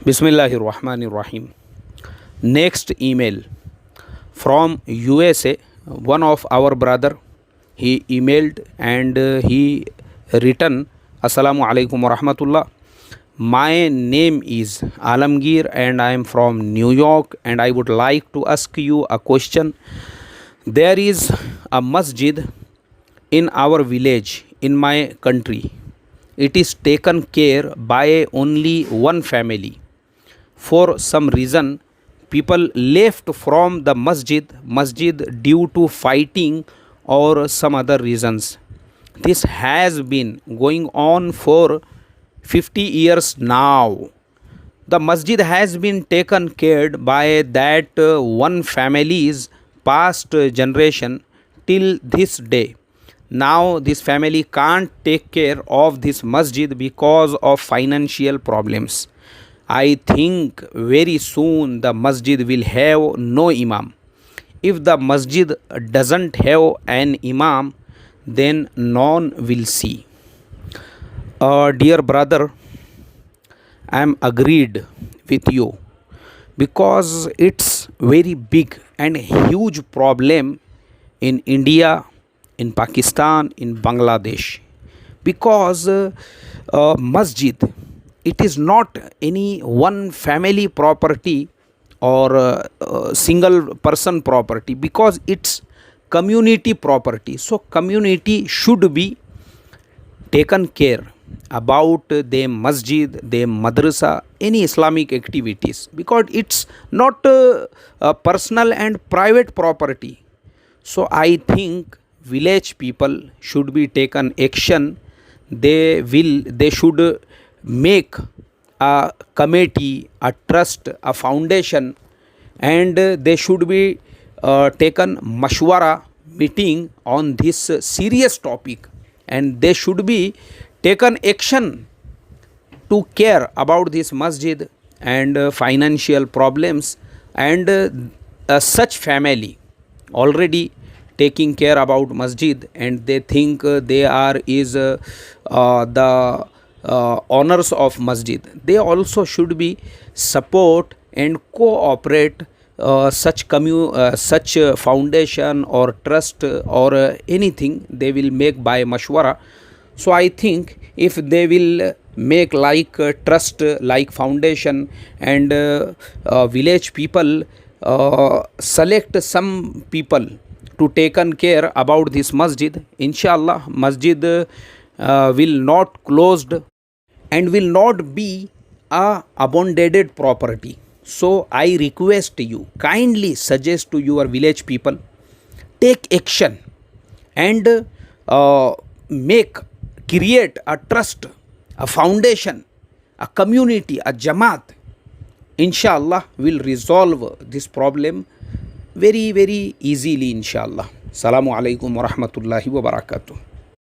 Bismillahirrahmanirrahim. Next email from USA. One of our brother, he emailed and he written, Assalamu alaikum wa rahmatullah. My name is Alamgir and I am from New York, and I would like to ask you a question. There is a masjid in our village in my country. It is taken care by only one family. For some reason, people left from the masjid due to fighting or some other reasons. This has been going on for 50 years now. The masjid has been taken care by that one family's past generation till this day. Now this family can't take care of this masjid because of financial problems. I think very soon the masjid will have no imam. If the masjid doesn't have an imam, then none will see. Dear brother, I am agreed with you because it's very big and huge problem in India, in Pakistan, in Bangladesh, because masjid, it is not any one family property or single person property, because it's community property. So community should be taken care about the masjid, the madrasa, any Islamic activities, because it's not a personal and private property. So I think village people should be taken action. They should make a committee, a trust, a foundation, and they should be taken mashwara meeting on this serious topic, and they should be taken action to care about this masjid and financial problems. And such family already taking care about masjid, and they think they are the owners of masjid. They also should be support and cooperate such foundation or trust or anything they will make by mashwara. So I think if they will make like trust, like foundation, and village people select some people to taken care about this masjid, inshallah masjid will not closed and will not be a abandoned property. So I request you, kindly suggest to your village people, take action and create a trust, a foundation, a community, a jamaat. Inshallah will resolve this problem very easily, inshallah. Assalamu alaikum wa rahmatullahi wa barakatuh.